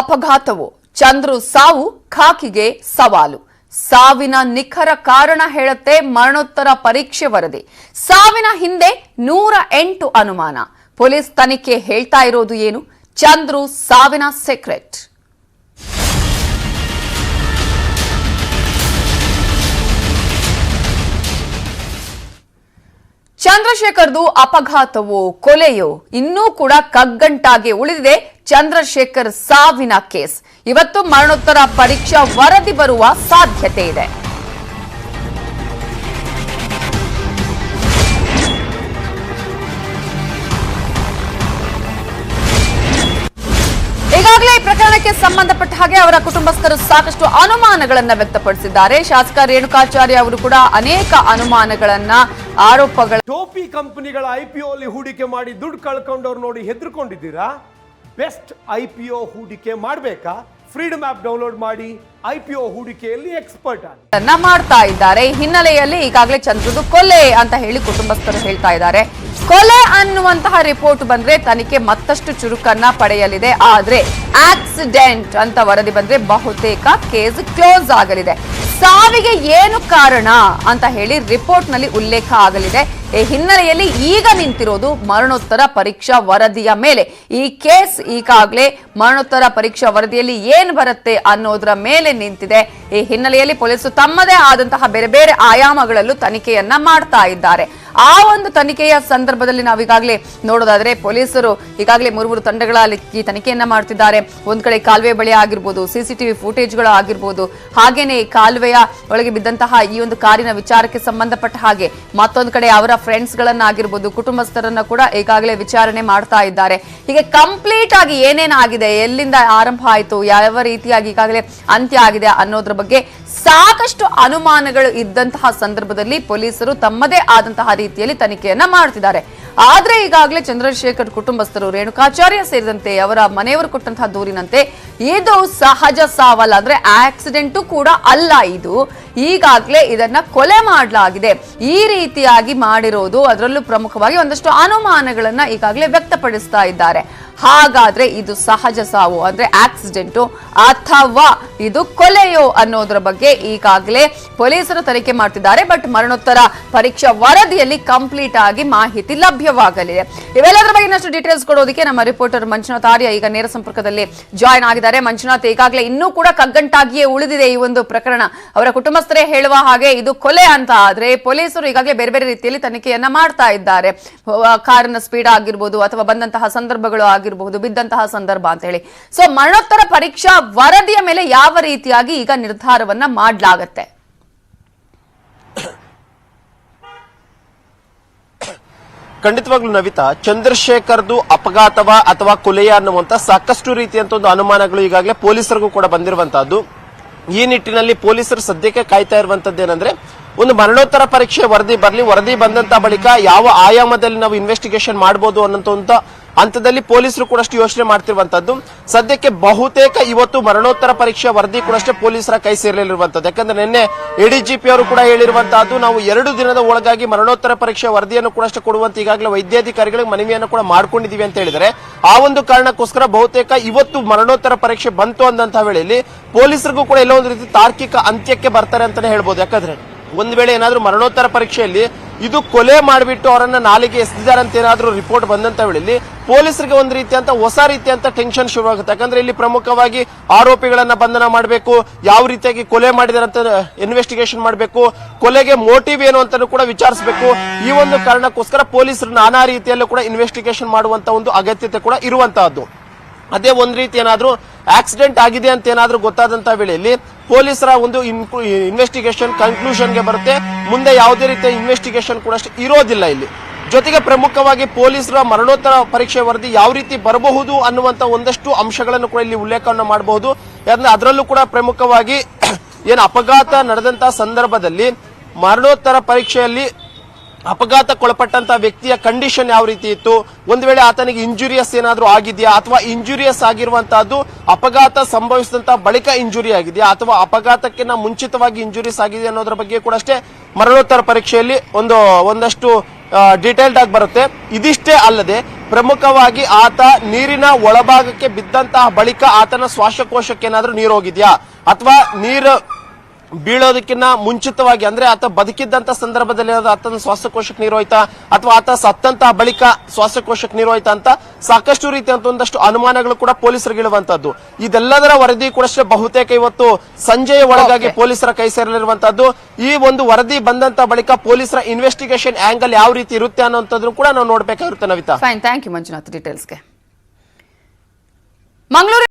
ಅಪಘಾತವು ಚಂದ್ರು ಸಾವು ಖಾಕಿಗೆ ಸವಾಲು. ಸಾವಿನ ನಿಖರ ಕಾರಣ ಹೇಳುತ್ತೆ ಮರಣೋತ್ತರ ಪರೀಕ್ಷೆ ವರದಿ. ಸಾವಿನ ಹಿಂದೆ 108 ಅನುಮಾನ. ಪೊಲೀಸ್ ತನಿಖೆ ಹೇಳ್ತಾ ಇರೋದು ಏನು? ಚಂದ್ರು ಸಾವಿನ ಸೀಕ್ರೆಟ್. ಚಂದ್ರಶೇಖರ್ದು ಅಪಘಾತವೋ ಕೊಲೆಯೋ ಇನ್ನೂ ಕೂಡ ಕಗ್ಗಂಟಾಗಿ ಉಳಿದಿದೆ. ಚಂದ್ರಶೇಖರ್ ಸಾವಿನ ಕೇಸ್ ಇವತ್ತು ಮರಣೋತ್ತರ ಪರೀಕ್ಷಾ ವರದಿ ಬರುವ ಸಾಧ್ಯತೆ ಇದೆ. ಈಗಾಗಲೇ ಈ ಪ್ರಕರಣಕ್ಕೆ ಸಂಬಂಧಪಟ್ಟ ಹಾಗೆ ಅವರ ಕುಟುಂಬಸ್ಥರು ಸಾಕಷ್ಟು ಅನುಮಾನಗಳನ್ನ ವ್ಯಕ್ತಪಡಿಸಿದ್ದಾರೆ. ಶಾಸಕ ರೇಣುಕಾಚಾರ್ಯ ಅವರು ಕೂಡ ಅನೇಕ ಅನುಮಾನಗಳನ್ನ ಆರೋಪಗಳ ಟೋಪಿ ಕಂಪನಿಗಳ IPO ಅಲ್ಲಿ ಹೂಡಿಕೆ ಮಾಡಿ ದುಡ್ಡು ಕಳ್ಕೊಂಡವ್ರು ನೋಡಿ ಹೆದರ್ಕೊಂಡಿದ್ದೀರಾ? ಬೆಸ್ಟ್ IPO ಹೂಡಿಕೆ ಮಾಡಬೇಕಾ? ಫ್ರೀಡಮ್ ಆಪ್ ಡೌನ್ಲೋಡ್ ಮಾಡಿ IPO ಹೂಡಿಕೆಯಲ್ಲಿ ಎಕ್ಸ್ಪರ್ಟ್ ಆಗಿ ಮಾಡ್ತಾ ಇದ್ದಾರೆ. ಹಿನ್ನೆಲೆಯಲ್ಲಿ ಈಗಾಗಲೇ ಚಂದ್ರದು ಕೊಲೆ ಅಂತ ಹೇಳಿ ಕುಟುಂಬಸ್ಥರು ಹೇಳ್ತಾ ಇದ್ದಾರೆ. ಕೊಲೆ ಅನ್ನುವಂತಹ ರಿಪೋರ್ಟ್ ಬಂದ್ರೆ ತನಿಖೆ ಮತ್ತಷ್ಟು ಚುರುಕನ್ನ ಪಡೆಯಲಿದೆ. ಆದ್ರೆ ಆಕ್ಸಿಡೆಂಟ್ ಅಂತ ವರದಿ ಬಂದ್ರೆ ಬಹುತೇಕ ಕೇಸ್ ಕ್ಲೋಸ್ ಆಗಲಿದೆ. ಸಾವಿಗೆ ಏನು ಕಾರಣ ಅಂತ ಹೇಳಿ ರಿಪೋರ್ಟ್ ನಲ್ಲಿ ಉಲ್ಲೇಖ ಆಗಲಿದೆ. ಈ ಹಿನ್ನೆಲೆಯಲ್ಲಿ ಈಗ ನಿಂತಿರೋದು ಮರಣೋತ್ತರ ಪರೀಕ್ಷಾ ವರದಿಯ ಮೇಲೆ. ಈ ಕೇಸ್ ಈಗಾಗಲೇ ಮರಣೋತ್ತರ ಪರೀಕ್ಷಾ ವರದಿಯಲ್ಲಿ ಏನ್ ಬರುತ್ತೆ ಅನ್ನೋದರ ಮೇಲೆ ನಿಂತಿದೆ. ಈ ಹಿನ್ನೆಲೆಯಲ್ಲಿ ಪೊಲೀಸರು ತಮ್ಮದೇ ಆದಂತಹ ಬೇರೆ ಬೇರೆ ಆಯಾಮಗಳಲ್ಲೂ ತನಿಖೆಯನ್ನ ಮಾಡ್ತಾ ಇದ್ದಾರೆ. ಆ ಒಂದು ತನಿಖೆಯ ಸಂದರ್ಭದಲ್ಲಿ ನಾವು ಈಗಾಗಲೇ ನೋಡೋದಾದ್ರೆ ಪೊಲೀಸರು ಈಗಾಗಲೇ ಮೂರು ತಂಡಗಳಲ್ಲಿ ಈ ತನಿಖೆಯನ್ನ ಮಾಡ್ತಿದ್ದಾರೆ. ಒಂದ್ ಕಡೆ ಕಾಲುವೆ ಬಳಿ ಆಗಿರ್ಬೋದು, CCTV ಫುಟೇಜ್ಗಳು ಆಗಿರ್ಬೋದು, ಹಾಗೇನೆ ಕಾಲುವೆಯ ಒಳಗೆ ಬಿದ್ದಂತಹ ಈ ಒಂದು ಕಾರಿನ ವಿಚಾರಕ್ಕೆ ಸಂಬಂಧಪಟ್ಟ ಹಾಗೆ ಮತ್ತೊಂದು ಕಡೆ ಅವರ ಫ್ರೆಂಡ್ಸ್ ಗಳನ್ನಾಗಿರ್ಬೋದು, ಕುಟುಂಬಸ್ಥರನ್ನ ಕೂಡ ಈಗಾಗಲೇ ವಿಚಾರಣೆ ಮಾಡ್ತಾ ಇದ್ದಾರೆ. ಹೀಗೆ ಕಂಪ್ಲೀಟ್ ಆಗಿ ಏನೇನಾಗಿದೆ, ಎಲ್ಲಿಂದ ಆರಂಭ ಆಯಿತು, ಯಾವ ರೀತಿಯಾಗಿ ಈಗಾಗಲೇ ಅಂತ್ಯ ಆಗಿದೆ ಅನ್ನೋದ್ರ ಬಗ್ಗೆ ಸಾಕಷ್ಟು ಅನುಮಾನಗಳು ಇದ್ದಂತಹ ಸಂದರ್ಭದಲ್ಲಿ ಪೊಲೀಸರು ತಮ್ಮದೇ ಆದಂತಹ ರೀತಿಯಲ್ಲಿ ತನಿಖೆಯನ್ನ ಮಾಡ್ತಿದ್ದಾರೆ. ಆದ್ರೆ ಈಗಾಗಲೇ ಚಂದ್ರಶೇಖರ್ ಕುಟುಂಬಸ್ಥರು, ರೇಣುಕಾಚಾರ್ಯ ಸೇರಿದಂತೆ ಅವರ ಮನೆಯವರು ಕೊಟ್ಟಂತಹ ದೂರಿನಂತೆ ಇದು ಸಹಜ ಸಾವಲ್ಲ, ಅಂದ್ರೆ ಆಕ್ಸಿಡೆಂಟು ಕೂಡ ಅಲ್ಲ, ಇದು ಈಗಾಗಲೇ ಇದನ್ನ ಕೊಲೆ ಮಾಡಲಾಗಿದೆ. ಈ ರೀತಿಯಾಗಿ ಮಾಡಿರೋದು, ಅದರಲ್ಲೂ ಪ್ರಮುಖವಾಗಿ ಒಂದಷ್ಟು ಅನುಮಾನಗಳನ್ನ ಈಗಾಗಲೇ ವ್ಯಕ್ತಪಡಿಸ್ತಾ ಇದ್ದಾರೆ. ಹಾಗಾದ್ರೆ ಇದು ಸಹಜ ಸಾವು ಅಂದ್ರೆ ಆಕ್ಸಿಡೆಂಟು ಅಥವಾ ಇದು ಕೊಲೆಯೋ ಅನ್ನೋದ್ರ ಬಗ್ಗೆ ಈಗಾಗಲೇ ಪೊಲೀಸರು ತನಿಖೆ ಮಾಡ್ತಿದ್ದಾರೆ. ಬಟ್ ಮರಣೋತ್ತರ ಪರೀಕ್ಷಾ ವರದಿಯಲ್ಲಿ ಕಂಪ್ಲೀಟ್ ಆಗಿ ಮಾಹಿತಿ ಲಭ್ಯವಾಗಲಿದೆ. ಇವೆಲ್ಲದರ ಬಗ್ಗೆ ಇನ್ನಷ್ಟು ಡೀಟೇಲ್ಸ್ ಕೊಡೋದಕ್ಕೆ ನಮ್ಮ ರಿಪೋರ್ಟರ್ ಮಂಜುನಾಥ್ ಆರ್ಯ ಈಗ ನೇರ ಸಂಪರ್ಕದಲ್ಲಿ ಜಾಯ್ನ್ ಆಗಿದ್ದಾರೆ. ಮಂಜುನಾಥ್, ಈಗಾಗಲೇ ಇನ್ನೂ ಕೂಡ ಕಗ್ಗಂಟಾಗಿಯೇ ಉಳಿದಿದೆ ಈ ಒಂದು ಪ್ರಕರಣ. ಅವರ ಕುಟುಂಬಸ್ಥರೇ ಹೇಳುವ ಹಾಗೆ ಇದು ಕೊಲೆ ಅಂತ ಆದ್ರೆ ಪೊಲೀಸರು ಈಗಾಗಲೇ ಬೇರೆ ಬೇರೆ ರೀತಿಯಲ್ಲಿ ತನಿಖೆಯನ್ನ ಮಾಡ್ತಾ ಇದ್ದಾರೆ. ಕಾರಿನ ಸ್ಪೀಡ್ ಆಗಿರ್ಬೋದು ಅಥವಾ ಬಂದಂತಹ ಸಂದರ್ಭಗಳು ಆಗಿರಬಹುದು, ಬಿದ್ದಂತಹ ಸಂದರ್ಭ ಅಂತ ಹೇಳಿ. ಸೊ ಮರಣೋತ್ತರ ಪರೀಕ್ಷಾ ವರದಿಯ ಮೇಲೆ ಯಾವ ರೀತಿಯಾಗಿ ಈಗ ನಿರ್ಧಾರವನ್ನ ಮಾಡಲಾಗತ್ತೆ? ಖಂಡಿತವಾಗ್ಲೂ ನವಿತಾ, ಚಂದ್ರಶೇಖರ್ದು ಅಪಘಾತವ ಅಥವಾ ಕೊಲೆಯ ಅನ್ನುವಂತ ಸಾಕಷ್ಟು ರೀತಿಯಂತ ಒಂದು ಅನುಮಾನಗಳು ಈಗಾಗಲೇ ಪೊಲೀಸರಿಗೂ ಕೂಡ ಬಂದಿರುವಂತಹದ್ದು. ಈ ನಿಟ್ಟಿನಲ್ಲಿ ಪೊಲೀಸರು ಸದ್ಯಕ್ಕೆ ಕಾಯ್ತಾ ಇರುವಂತದ್ದೇನೆಂದ್ರೆ ಒಂದು ಮರಣೋತ್ತರ ಪರೀಕ್ಷೆ ವರದಿ ಬರಲಿ, ವರದಿ ಬಂದಂತ ಬಳಿಕ ಯಾವ ಆಯಾಮದಲ್ಲಿ ನಾವು ಇನ್ವೆಸ್ಟಿಗೇಷನ್ ಮಾಡಬಹುದು ಅನ್ನೋ ಹಂತದಲ್ಲಿ ಪೊಲೀಸರು ಕೂಡ ಯೋಚನೆ ಮಾಡ್ತಿರುವಂತದ್ದು. ಸದ್ಯಕ್ಕೆ ಬಹುತೇಕ ಇವತ್ತು ಮರಣೋತ್ತರ ಪರೀಕ್ಷೆ ವರದಿ ಕೂಡ ಪೊಲೀಸರ ಕೈ ಸೇರಲಿರುವಂತದ್ದು. ಯಾಕಂದ್ರೆ ನಿನ್ನೆ ADGP ಅವರು ಕೂಡ ಹೇಳಿರುವಂತಹದ್ದು, ನಾವು 2 ದಿನದ ಒಳಗಾಗಿ ಮರಣೋತ್ತರ ಪರೀಕ್ಷೆ ವರದಿಯನ್ನು ಕೂಡ ಕೊಡುವಂತ ಈಗಾಗಲೇ ವೈದ್ಯಾಧಿಕಾರಿಗಳಿಗೆ ಮನವಿಯನ್ನು ಕೂಡ ಮಾಡ್ಕೊಂಡಿದೀವಿ ಅಂತ ಹೇಳಿದರೆ, ಆ ಒಂದು ಕಾರಣಕ್ಕೋಸ್ಕರ ಬಹುತೇಕ ಇವತ್ತು ಮರಣೋತ್ತರ ಪರೀಕ್ಷೆ ಬಂತು ಅಂದಂತಹ ವೇಳೆಯಲ್ಲಿ ಪೊಲೀಸರಿಗೂ ಕೂಡ ಎಲ್ಲೋ ಒಂದು ರೀತಿ ತಾರ್ಕಿಕ ಅಂತ್ಯಕ್ಕೆ ಬರ್ತಾರೆ ಅಂತಾನೆ ಹೇಳ್ಬೋದು. ಯಾಕಂದ್ರೆ ಒಂದ್ ವೇಳೆ ಏನಾದ್ರೂ ಮರಣೋತ್ತರ ಪರೀಕ್ಷೆಯಲ್ಲಿ ಇದು ಕೊಲೆ ಮಾಡಿಬಿಟ್ಟು ಅವರನ್ನ ನಾಲಿಗೆ ಎಸೆದಿದ್ದಾರೆ ಅಂತ ಏನಾದ್ರೂ ರಿಪೋರ್ಟ್ ಬಂದಂತ ವೇಳೆಯಲ್ಲಿ ಪೊಲೀಸರಿಗೆ ಒಂದು ರೀತಿಯಂತ ಹೊಸ ರೀತಿಯಂತ ಟೆನ್ಷನ್ ಶುರುವಾಗುತ್ತೆ. ಯಾಕಂದ್ರೆ ಇಲ್ಲಿ ಪ್ರಮುಖವಾಗಿ ಆರೋಪಿಗಳನ್ನ ಬಂಧನ ಮಾಡಬೇಕು, ಯಾವ ರೀತಿಯಾಗಿ ಕೊಲೆ ಮಾಡಿದಾರೆ ಅಂತ ಇನ್ವೆಸ್ಟಿಗೇಷನ್ ಮಾಡಬೇಕು, ಕೊಲೆಗೆ ಮೋಟಿವ್ ಏನು ಅಂತ ಕೂಡ ವಿಚಾರಿಸಬೇಕು. ಈ ಒಂದು ಕಾರಣಕ್ಕೋಸ್ಕರ ಪೊಲೀಸರು ನಾನಾ ರೀತಿಯಲ್ಲೂ ಕೂಡ ಇನ್ವೆಸ್ಟಿಗೇಷನ್ ಮಾಡುವಂತ ಒಂದು ಅಗತ್ಯತೆ ಕೂಡ ಇರುವಂತಹದ್ದು. ಅದೇ ಒಂದ್ ರೀತಿ ಏನಾದ್ರೂ ಆಕ್ಸಿಡೆಂಟ್ ಆಗಿದೆ ಅಂತ ಏನಾದ್ರೂ ಗೊತ್ತಾದಂತ ವೇಳೆಯಲ್ಲಿ ಪೊಲೀಸರ ಒಂದು ಇನ್ವೆಸ್ಟಿಗೇಷನ್ ಕನ್ಕ್ಲೂಷನ್ಗೆ ಬರುತ್ತೆ. ಮುಂದೆ ಯಾವುದೇ ರೀತಿಯ ಇನ್ವೆಸ್ಟಿಗೇಷನ್ ಕೂಡ ಇರೋದಿಲ್ಲ ಇಲ್ಲಿ. ಜೊತೆಗೆ ಪ್ರಮುಖವಾಗಿ ಪೊಲೀಸರ ಮರಣೋತ್ತರ ಪರೀಕ್ಷೆ ವರದಿ ಯಾವ ರೀತಿ ಬರಬಹುದು ಅನ್ನುವಂತ ಒಂದಷ್ಟು ಅಂಶಗಳನ್ನು ಕೂಡ ಇಲ್ಲಿ ಉಲ್ಲೇಖವನ್ನು ಮಾಡಬಹುದು. ಅದರಲ್ಲೂ ಕೂಡ ಪ್ರಮುಖವಾಗಿ ಏನು ಅಪಘಾತ ನಡೆದಂತಹ ಸಂದರ್ಭದಲ್ಲಿ ಮರಣೋತ್ತರ ಪರೀಕ್ಷೆಯಲ್ಲಿ ಅಪಘಾತಕ್ಕೊಳಪಟ್ಟಂತ ವ್ಯಕ್ತಿಯ ಕಂಡೀಷನ್ ಯಾವ ರೀತಿ ಇತ್ತು, ಒಂದು ವೇಳೆ ಆತನಿಗೆ ಇಂಜುರಿಯಸ್ ಏನಾದ್ರೂ ಆಗಿದೆಯಾ ಅಥವಾ ಇಂಜುರಿಯಸ್ ಆಗಿರುವಂತಹದ್ದು ಅಪಘಾತ ಸಂಭವಿಸಿದಂತ ಬಳಿಕ ಇಂಜುರಿ ಆಗಿದೆಯಾ ಅಥವಾ ಅಪಘಾತಕ್ಕಿಂತ ಮುಂಚಿತವಾಗಿ ಇಂಜುರೀಸ್ ಆಗಿದೆ ಅನ್ನೋದ್ರ ಬಗ್ಗೆ ಕೂಡ ಮರಣೋತ್ತರ ಪರೀಕ್ಷೆಯಲ್ಲಿ ಒಂದಷ್ಟು ಡೀಟೇಲ್ಡ್ ಆಗಿ ಬರುತ್ತೆ. ಇದಿಷ್ಟೇ ಅಲ್ಲದೆ ಪ್ರಮುಖವಾಗಿ ಆತ ನೀರಿನ ಒಳಭಾಗಕ್ಕೆ ಬಿದ್ದಂತಹ ಬಳಿಕ ಆತನ ಶ್ವಾಸಕೋಶಕ್ಕೆ ಏನಾದ್ರೂ ನೀರು ಹೋಗಿದ್ಯಾ ಅಥವಾ ನೀರು ಬೀಳೋದಕ್ಕಿಂತ ಮುಂಚಿತವಾಗಿ ಅಂದ್ರೆ ಆತ ಬದುಕಿದ್ದಂತ ಸಂದರ್ಭದಲ್ಲಿ ಆತನ ಶ್ವಾಸಕೋಶಕ್ಕೆ ನೀರು ಹೋಯ್ತಾ ಅಥವಾ ಆತ ಸತ್ತಂತಹ ಬಳಿಕ ಶ್ವಾಸಕೋಶಕ್ಕೆ ನೀರು ಹೋಯ್ತಾ ಅಂತ ಸಾಕಷ್ಟು ರೀತಿಯಂತ ಒಂದಷ್ಟು ಅನುಮಾನಗಳು ಕೂಡ ಪೊಲೀಸರಿಗೆ ಇಳುವಂತದ್ದು. ಇದೆಲ್ಲದರ ವರದಿ ಕೂಡ ಬಹುತೇಕ ಇವತ್ತು ಸಂಜೆಯ ಒಳಗಾಗಿ ಪೊಲೀಸರ ಕೈ ಸೇರಲಿರುವಂತದ್ದು. ಈ ಒಂದು ವರದಿ ಬಂದಂತ ಬಳಿಕ ಪೊಲೀಸರ ಇನ್ವೆಸ್ಟಿಗೇಷನ್ ಆಂಗಲ್ ಯಾವ ರೀತಿ ಇರುತ್ತೆ ಅನ್ನೋಂಥದ್ದು ಕೂಡ ನಾವು ನೋಡ್ಬೇಕಾಗಿರುತ್ತೆ Navitha. Fine, thank you Manjunath ಡೀಟೇಲ್ಸ್ಗೆ. ಮಂಗಳೂರು